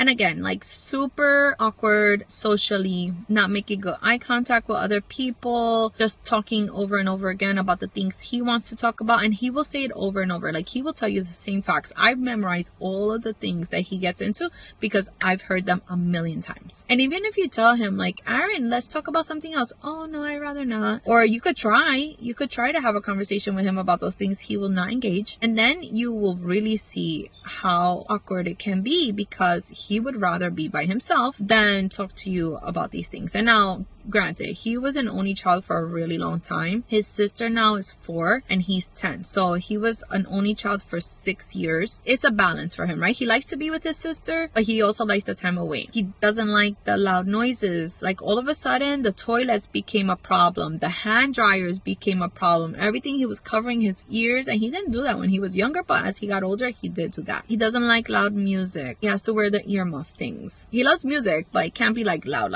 And again, like super awkward socially, not making good eye contact with other people, just talking over and over again about the things he wants to talk about. And he will say it over and over. Like, he will tell you the same facts. I've memorized all of the things that he gets into because I've heard them a million times. And even if you tell him like, Aaron, let's talk about something else. Oh no, I'd rather not. Or you could try to have a conversation with him about those things. He will not engage. And then you will really see how awkward it can be, because he would rather be by himself than talk to you about these things. And now, granted, he was an only child for a really long time. His sister now is 4 and he's 10. So he was an only child for 6 years. It's a balance for him, right? He likes to be with his sister, but he also likes the time away. He doesn't like the loud noises. Like, all of a sudden, the toilets became a problem. The hand dryers became a problem. Everything, he was covering his ears, and he didn't do that when he was younger, but as he got older, he did do that. He doesn't like loud music. He has to wear the earmuff things. He loves music, but it can't be like loud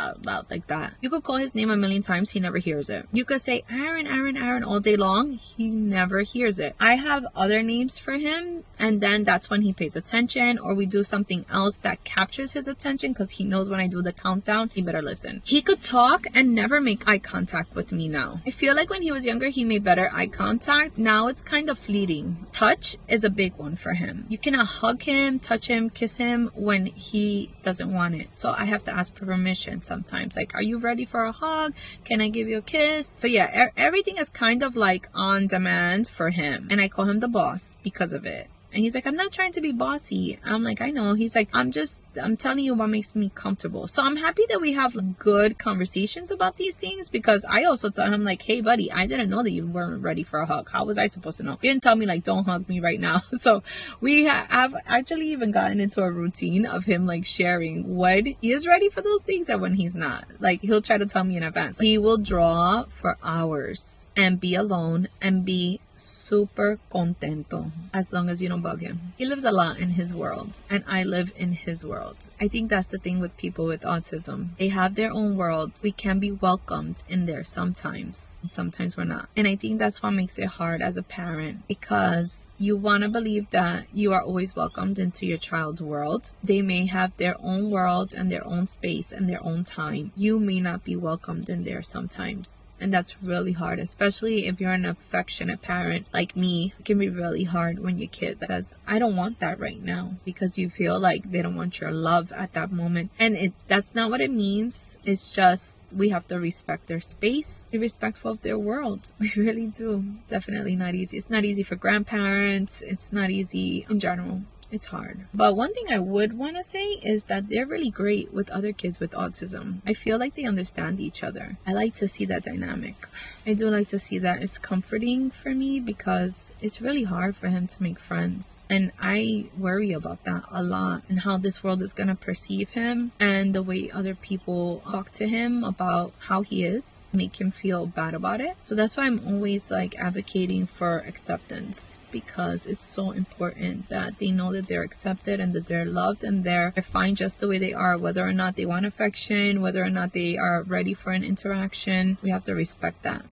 like that. You could call his name a million times, he never hears it. You could say Aaron, Aaron, Aaron all day long, he never hears it. I have other names for him, and then that's when he pays attention, or we do something else that captures his attention, because he knows when I do the countdown, he better listen. He could talk and never make eye contact with me now. I feel like when he was younger, he made better eye contact. Now it's kind of fleeting. Touch is a big one for him. You cannot hug him, touch him, kiss him when he doesn't want it. So I have to ask for permission sometimes. Like, are you ready for a hug? Can I give you a kiss? So yeah, everything is kind of like on demand for him. And I call him the boss because of it. And he's like, I'm not trying to be bossy. I'm like, I know. He's like, I'm telling you what makes me comfortable. So I'm happy that we have good conversations about these things, because I also tell him like, hey buddy, I didn't know that you weren't ready for a hug. How was I supposed to know? You didn't tell me like, don't hug me right now. So we have actually even gotten into a routine of him like sharing when he is ready for those things and when he's not. Like, he'll try to tell me in advance. He will draw for hours and be alone and be super contento as long as you don't bug him. He lives a lot in his world, and I live in his world. I think that's the thing with people with autism. They have their own world. We can be welcomed in there sometimes, and sometimes we're not. And I think that's what makes it hard as a parent, because you want to believe that you are always welcomed into your child's world. They may have their own world and their own space and their own time. You may not be welcomed in there sometimes. And that's really hard, especially if you're an affectionate parent like me. It can be really hard when your kid says, I don't want that right now, because you feel like they don't want your love at that moment. And that's not what it means. It's just, we have to respect their space, be respectful of their world. We really do. Definitely not easy. It's not easy for grandparents. It's not easy in general. It's hard. But one thing I would want to say is that they're really great with other kids with autism. I feel like they understand each other. I like to see that dynamic. I do like to see that. It's comforting for me, because it's really hard for him to make friends. And I worry about that a lot, and how this world is going to perceive him, and the way other people talk to him about how he is, make him feel bad about it. So that's why I'm always like advocating for acceptance, because it's so important that they know that they're accepted and that they're loved and they're fine just the way they are, whether or not they want affection, whether or not they are ready for an interaction. We have to respect that.